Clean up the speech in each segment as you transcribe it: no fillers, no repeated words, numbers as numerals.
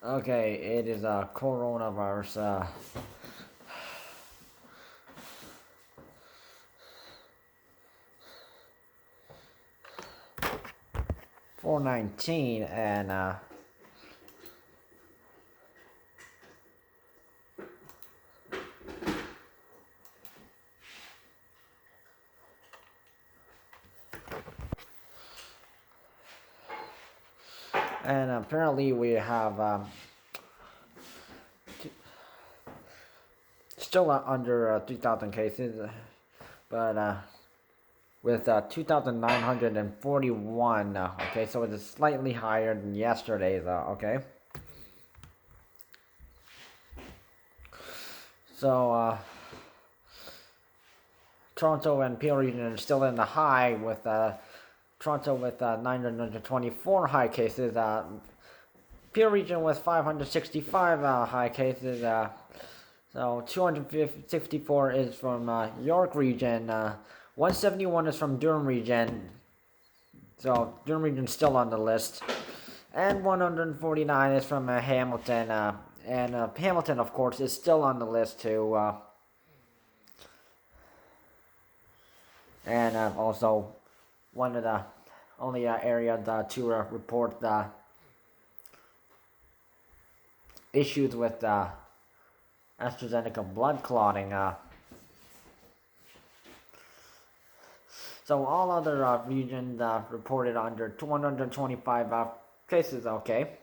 Okay, it is a coronavirus. 419 and apparently we have still under 3,000 cases, but with 2,941. Okay, so it is slightly higher than yesterday's. Okay, so Toronto and Peel Region are still in the high with Toronto with 924 high cases. Peel Region with 565 high cases. So 264 is from York Region. 171 is from Durham Region. So Durham Region still on the list. And 149 is from Hamilton. And Hamilton, of course, is still on the list too. And also one of the only areas to report the issues with AstraZeneca blood clotting. So all other regions reported under 225 cases. Okay.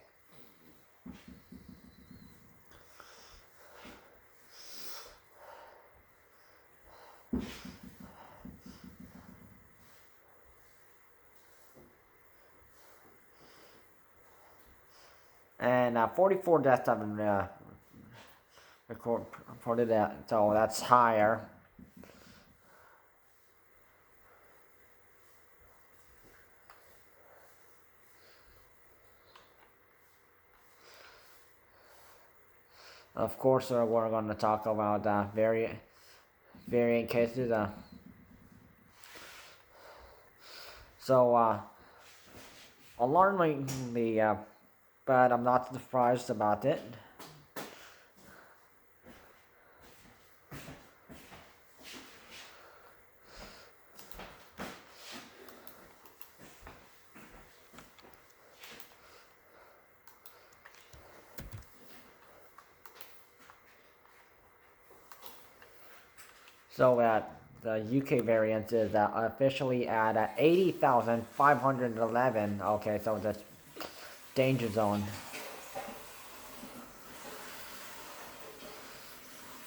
And 44 deaths have been reported, so that's higher. Of course, we're going to talk about variant cases. So, alarmingly, but I'm not surprised about it. So the UK variant is officially at 80,511. Okay, so that's danger zone,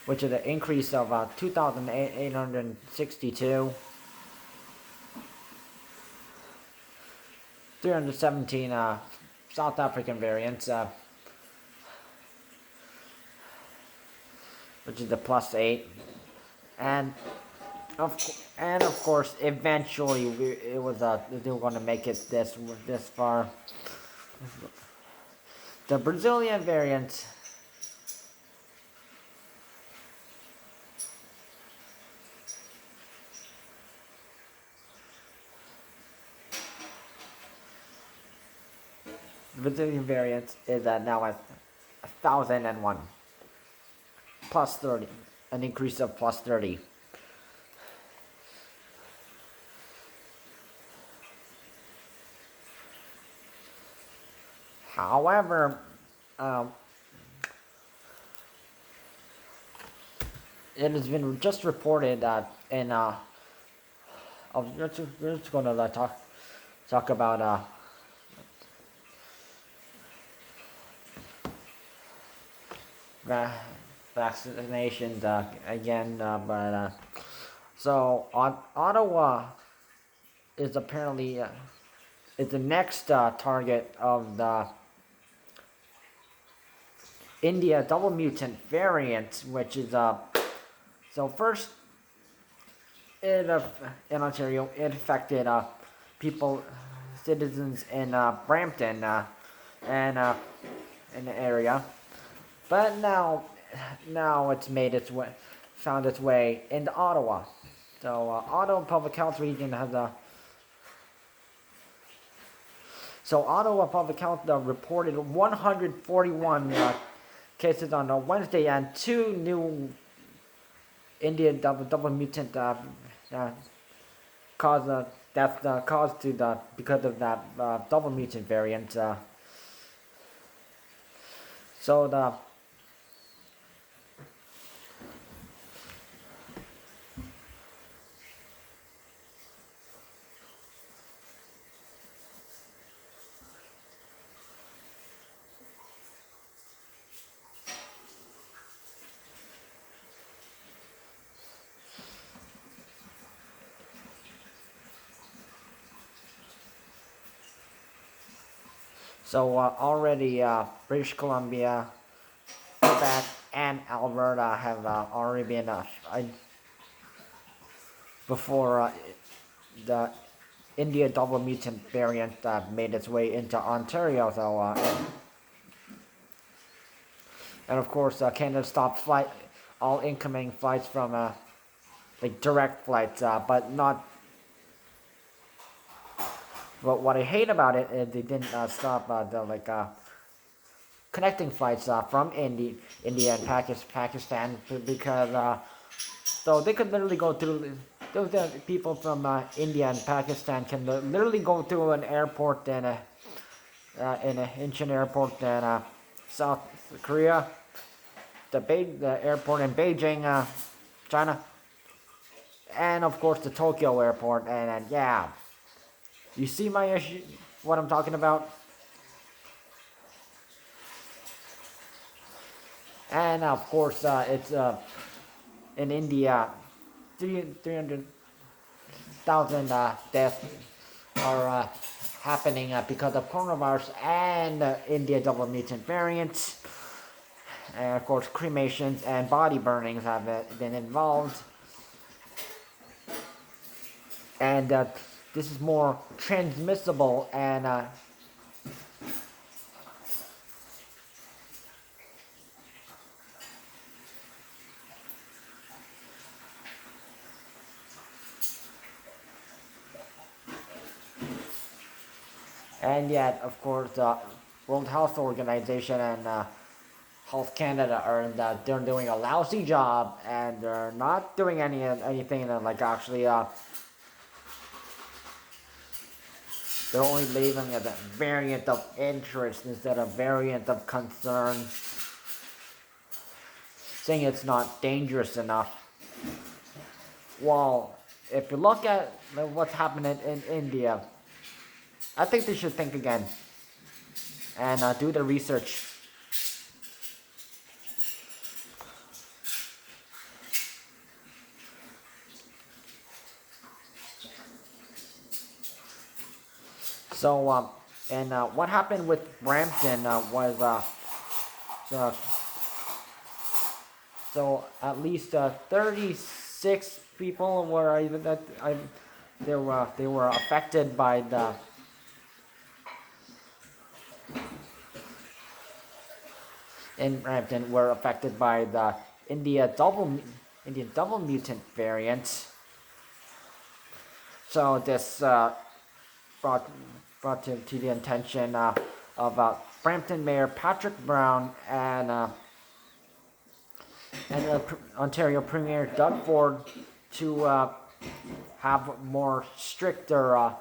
which is an increase of 2,862. 317 South African variants, which is the +8. And of course, eventually they were going to make it this far. The Brazilian variant. The Brazilian variant is now at 1,001, +30, an increase of +30. However, it has been just reported that we're just going to talk about vaccinations again, but so Ottawa is apparently is the next target of the India double-mutant variant, which is so first in Ontario it affected citizens in Brampton and in the area. But now it's found its way into Ottawa. So Ottawa Public Health Region has So Ottawa Public Health reported 141 cases on Wednesday, and 2 new Indian double mutant cause that's the cause to the because of that double mutant variant. So the already British Columbia, Quebec, and Alberta have already been before the India double mutant variant made its way into Ontario. So and of course Canada stopped all incoming flights from like direct flights, but not. But what I hate about it is they didn't stop the connecting flights from India and Pakistan because so they could literally go through. Those people from India and Pakistan can literally go through an airport in an ancient airport in South Korea, the airport in Beijing, China, and of course the Tokyo airport, and yeah, you see my issue, what I'm talking about, and of course it's in India, 300,000 deaths are happening because of coronavirus and India double mutant variants. And of course, cremations and body burnings have been involved. And this is more transmissible and yet, of course, the World Health Organization and Health Canada they're doing a lousy job, and they're not doing anything like actually they're only leaving it a variant of interest instead of variant of concern, saying it's not dangerous enough. Well, if you look at what's happening in India, I think they should think again and do the research. So, and what happened with Brampton was so at least 36 people were they were affected by the in Brampton were affected by the Indian double mutant variant. So this brought to the attention of Brampton Mayor Patrick Brown and Ontario Premier Doug Ford to have more stricter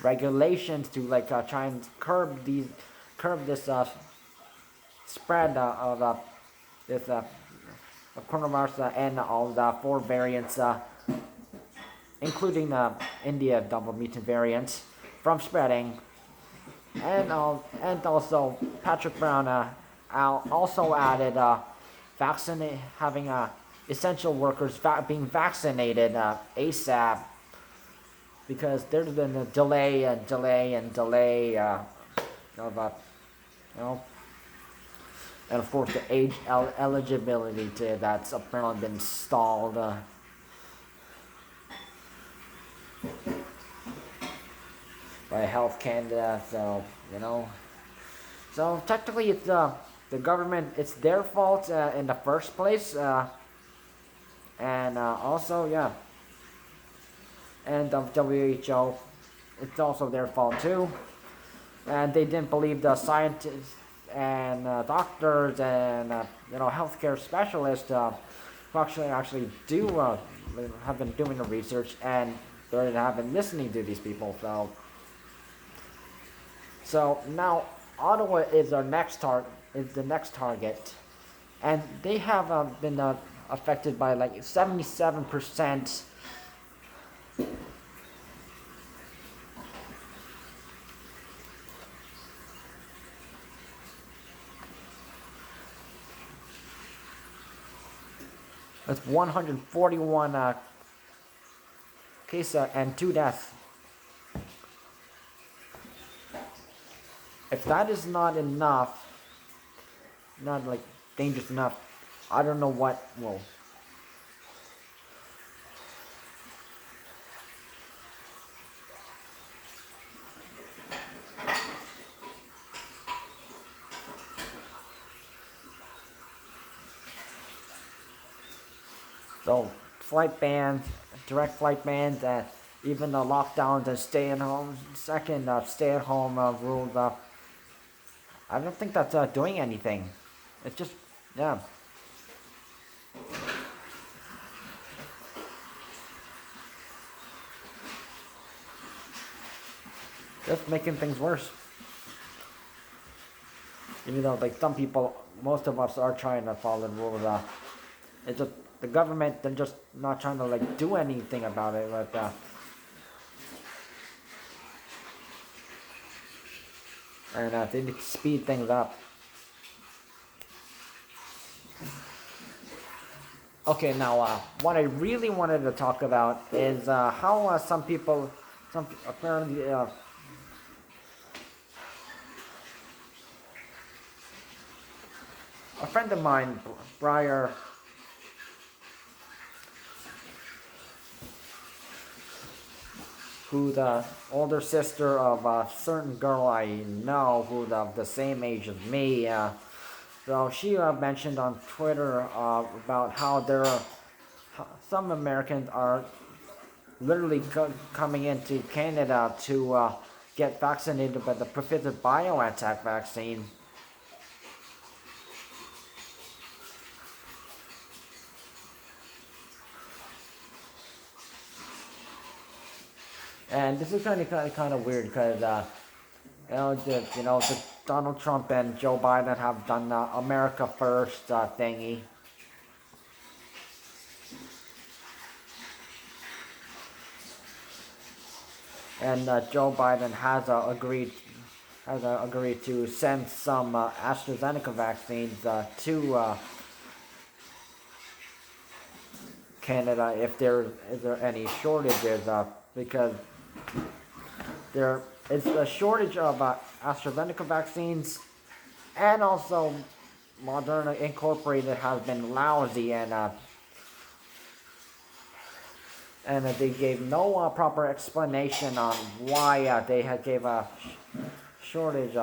regulations to try and curb this spread of this coronavirus and all the 4 variants, including the India double mutant variants, from spreading. And also Patrick Brown also added having essential workers being vaccinated ASAP, because there's been a delay of and of course the age eligibility that's apparently been stalled. By Health Canada, so so technically it's the government, it's their fault in the first place, and also and the WHO it's also their fault too. And they didn't believe the scientists and doctors and healthcare specialists who actually do have been doing the research, and they have been listening to these people. So now Ottawa is our next target, and they have been affected by like 77%. With 141 cases and 2 deaths. If that is not enough, not like dangerous enough, I don't know what will. So flight bans, direct flight bans, and even the lockdowns and stay-at-home rules. I don't think that's doing anything. It's just, yeah. Just making things worse. Even though, like, some people, most of us are trying to follow the rules. It's just the government, they're just not trying to, like, do anything about it. But, and they need to speed things up. Okay, now what I really wanted to talk about is how some apparently a friend of mine, Briar, who the older sister of a certain girl I know, who's of the same age as me. So she mentioned on Twitter about how some Americans are literally coming into Canada to get vaccinated by the Pfizer BioNTech vaccine. And this is kind of weird because Donald Trump and Joe Biden have done America First thingy. And Joe Biden has agreed to send some AstraZeneca vaccines to Canada if there any shortages, because there is a shortage of AstraZeneca vaccines, and also Moderna Incorporated has been lousy, and they gave no proper explanation on why they had gave a shortage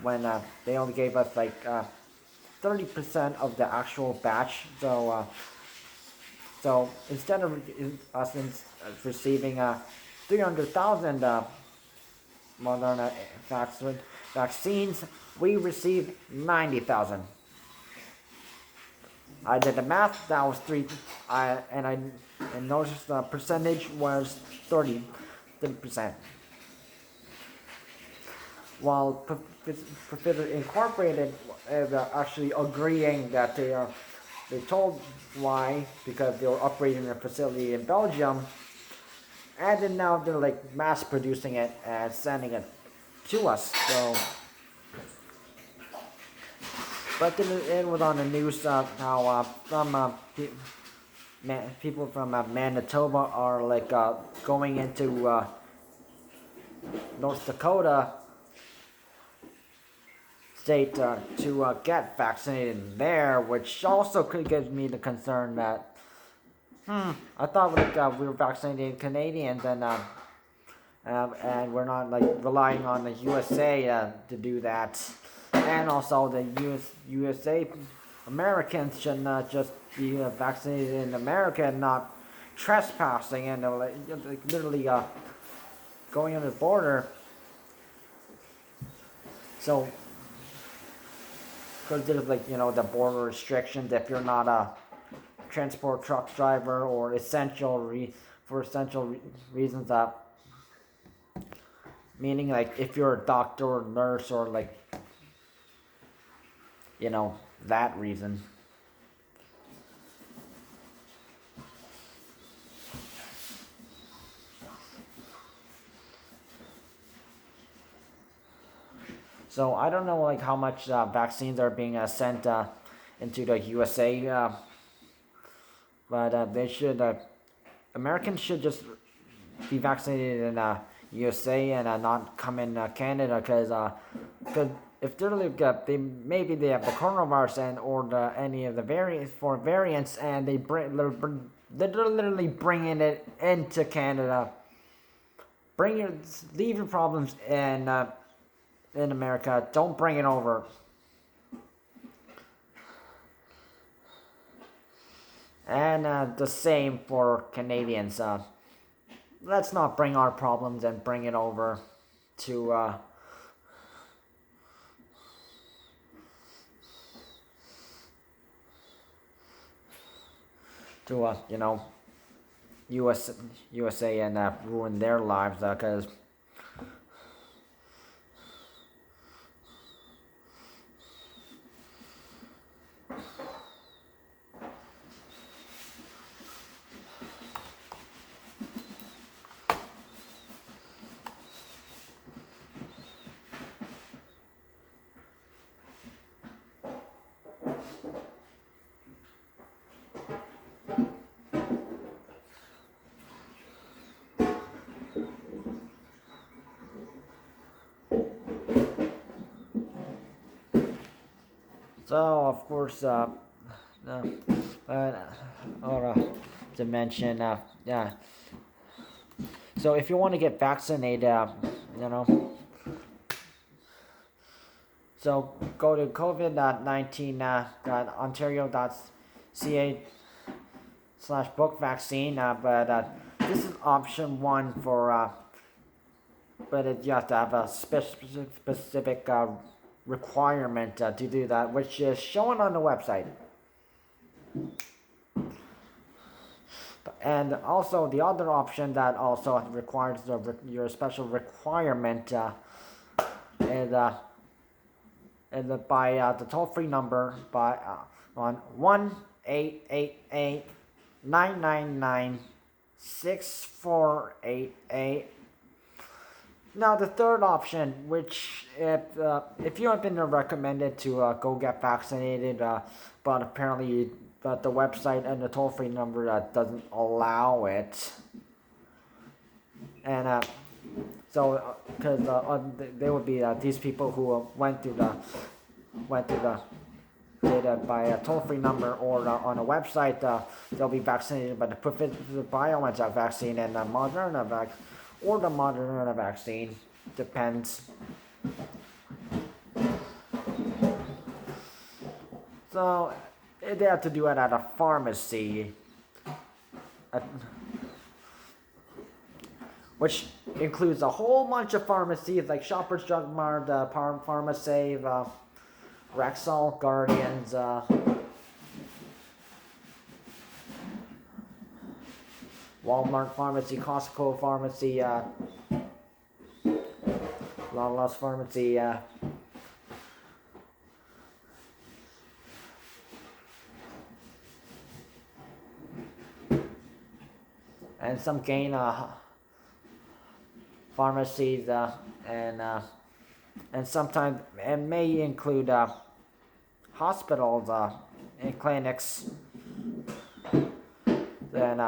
when they only gave us like 30% of the actual batch. So instead of us receiving 300,000 Moderna vaccines, we received 90,000. I did the math. That was and noticed the percentage was 30%. While Pfizer Incorporated is actually agreeing that they told why, because they were operating a facility in Belgium, and then now they're like mass producing it and sending it to us. So, but then it was on the news how some people from Manitoba are like going into North Dakota state to get vaccinated there, which also could give me the concern that I thought we were vaccinating Canadians and we're not like relying on the USA to do that, and also the USA Americans should not just be vaccinated in America and not trespassing and literally going on the border. So, because there's like, the border restrictions if you're not a transport truck driver or for essential reasons, meaning like if you're a doctor or nurse or like, that reason. So I don't know like how much vaccines are being sent into the USA, but they should. Americans should just be vaccinated in USA and not come in Canada because if they're like they have the coronavirus and or any of the variants and they're literally bringing it into Canada, leave your problems in America. Don't bring it over. And the same for Canadians. Let's not bring our problems and bring it over to USA and ruin their lives because. So of course, to mention, yeah. So if you want to get vaccinated, so go to covid-19.ontario.ca/book vaccine. But this is option 1 for. But you have to have a specific requirement to do that, which is shown on the website. And also the other option that also requires your special requirement is by the toll-free number on 1-888-999-6488. Now the third option, which if you have been recommended to go get vaccinated, but apparently the website and the toll-free number doesn't allow it, and so because they would be these people who went through the data by a toll-free number or on a website, they'll be vaccinated by the Pfizer BioNTech vaccine and the Moderna vaccine. Or the Moderna vaccine, depends. So they have to do it at a pharmacy, which includes a whole bunch of pharmacies like Shoppers Drug Mart, PharmaSave, Rexall, Guardians. Walmart Pharmacy, Costco Pharmacy, Lawless Pharmacy, and some gain pharmacies, and sometimes it may include hospitals and clinics. Then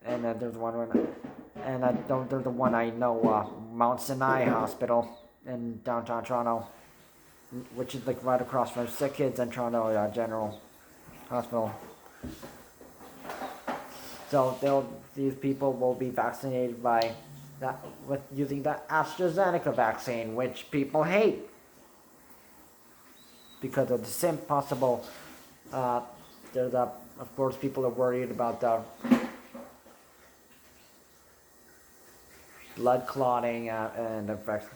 and there's there's the one I know, Mount Sinai Hospital in downtown Toronto, which is like right across from Sick Kids and Toronto General Hospital. So these people will be vaccinated with using the AstraZeneca vaccine, which people hate because of the same possible. There's of course people are worried about the blood clotting and effects.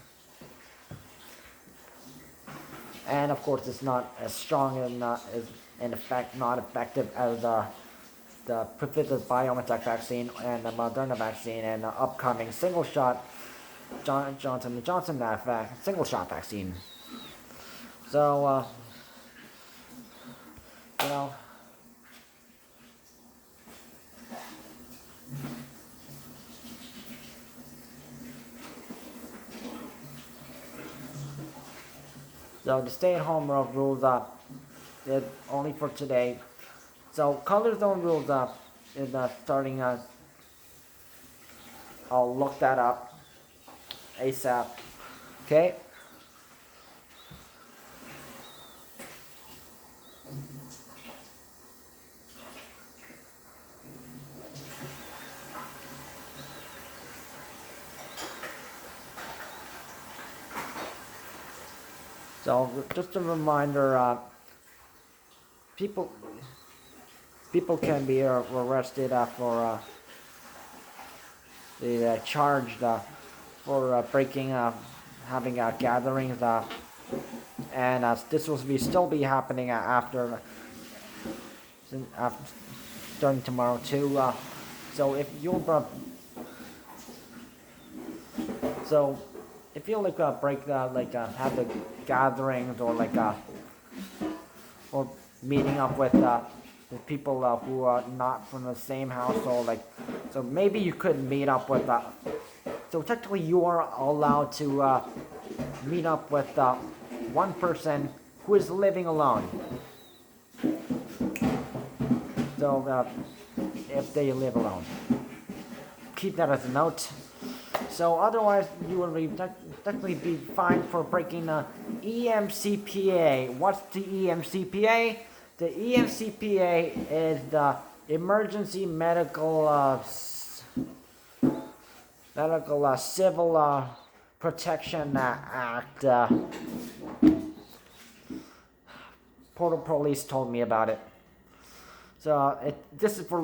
And of course, it's not as strong and is in effect not effective as the Pfizer BioNTech vaccine and the Moderna vaccine and the upcoming single shot Johnson & Johnson single shot vaccine. So you know. So the stay-at-home rules is only for today. So color zone rules is starting. I'll look that up ASAP. Okay. So just a reminder, people can be arrested for charged for breaking, having gatherings, and this will still be happening after starting tomorrow too. So if you break have the gatherings or meeting up with people who are not from the same household, so maybe you could meet up with so technically you are allowed to meet up with one person who is living alone. So if they live alone, keep that as a note. So otherwise, you will technically be fined for breaking the EMCPA. What's the EMCPA? The EMCPA is the Emergency Medical Civil Protection Act. Portal Police told me about it. So this is for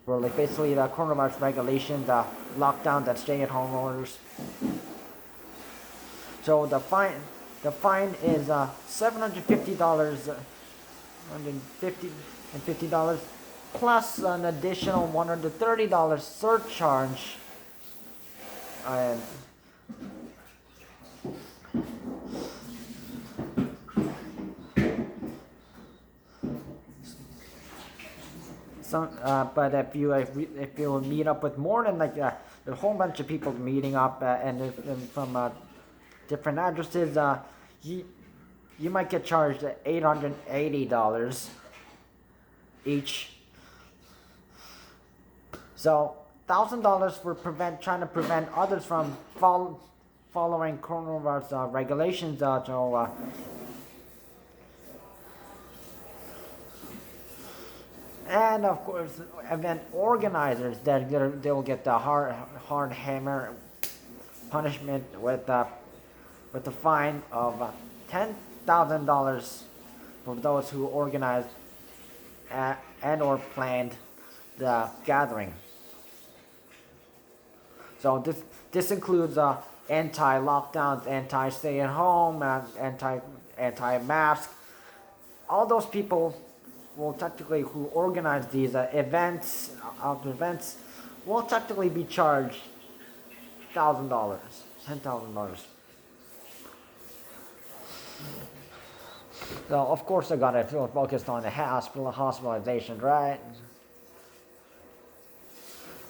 for basically the coronavirus regulations, the lockdown, and stay-at-home orders. So the fine is $750, $150 plus an additional $130 surcharge. And but if you meet up with more than a whole bunch of people meeting up and from different addresses, you might get charged $880 each. So $1,000 for trying to prevent others from following coronavirus regulations. And of course, event organizers they'll get the hard hammer punishment with a fine of $10,000 for those who organized and or planned the gathering. So this includes anti-lockdowns, anti-stay-at-home, anti-mask. All those people will technically who organize these events, outdoor events, will technically be charged $10,000. So of course I gotta feel focused on the hospitalizations, right?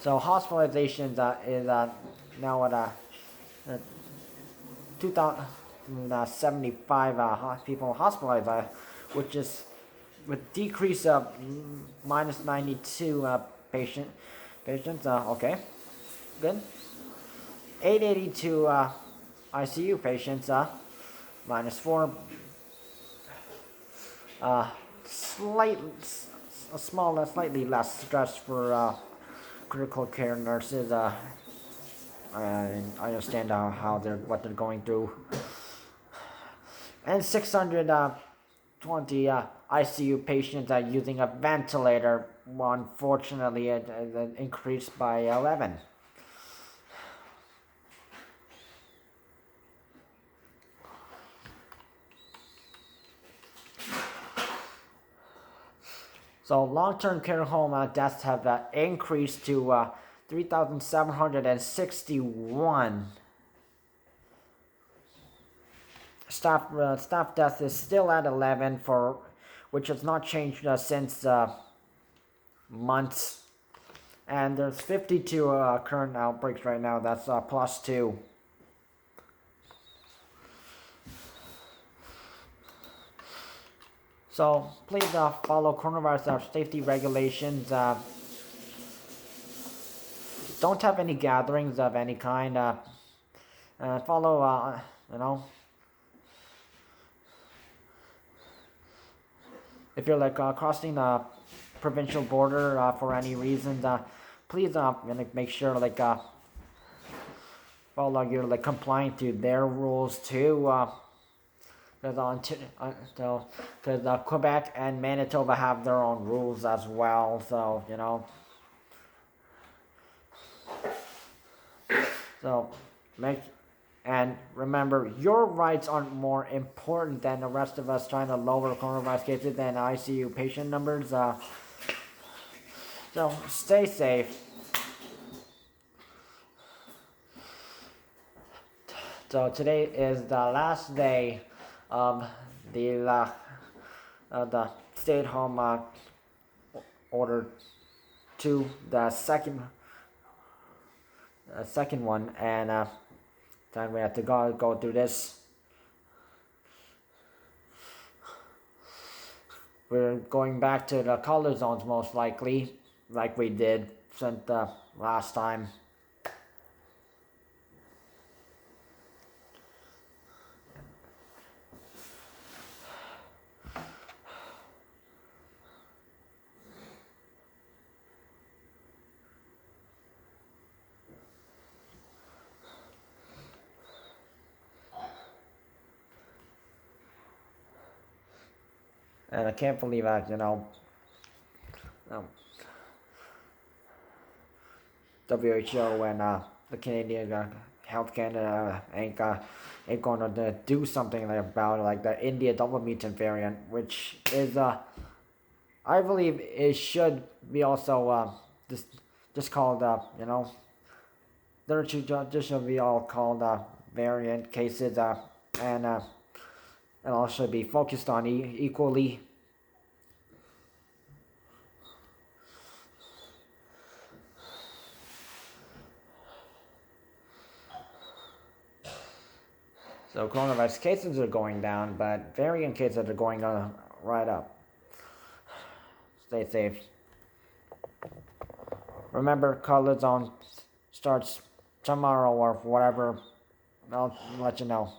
So hospitalizations is now at 2,075 people hospitalized, which is with decrease of minus 92 patients. Okay, good. 882 ICU patients, minus 4. Slightly less stress for critical care nurses. I understand what they're going through. And 620 ICU patients using a ventilator unfortunately, it increased by 11. So long-term care home deaths have increased to 3,761. Staff death is still at 11 which has not changed since months. And there's 52 current outbreaks right now. That's +2. So please follow coronavirus safety regulations. Don't have any gatherings of any kind. Follow, if you're crossing the provincial border for any reason, please make sure follow you're compliant to their rules too. Because Quebec and Manitoba have their own rules as well, so and remember, your rights aren't more important than the rest of us trying to lower coronavirus cases and ICU patient numbers. So stay safe. So today is the last day of the stay-at-home order to the second one, and then we have to go through this. We're going back to the color zones most likely, like we did since the last time. And I can't believe that, WHO and the Canadian Health Canada ain't going to do something about the India double-mutant variant, which is I believe it should be also just called there should be all called variant cases and all should be focused on equally. So coronavirus cases are going down, but variant cases are going right up. Stay safe. Remember, color zone starts tomorrow or whatever. I'll let you know.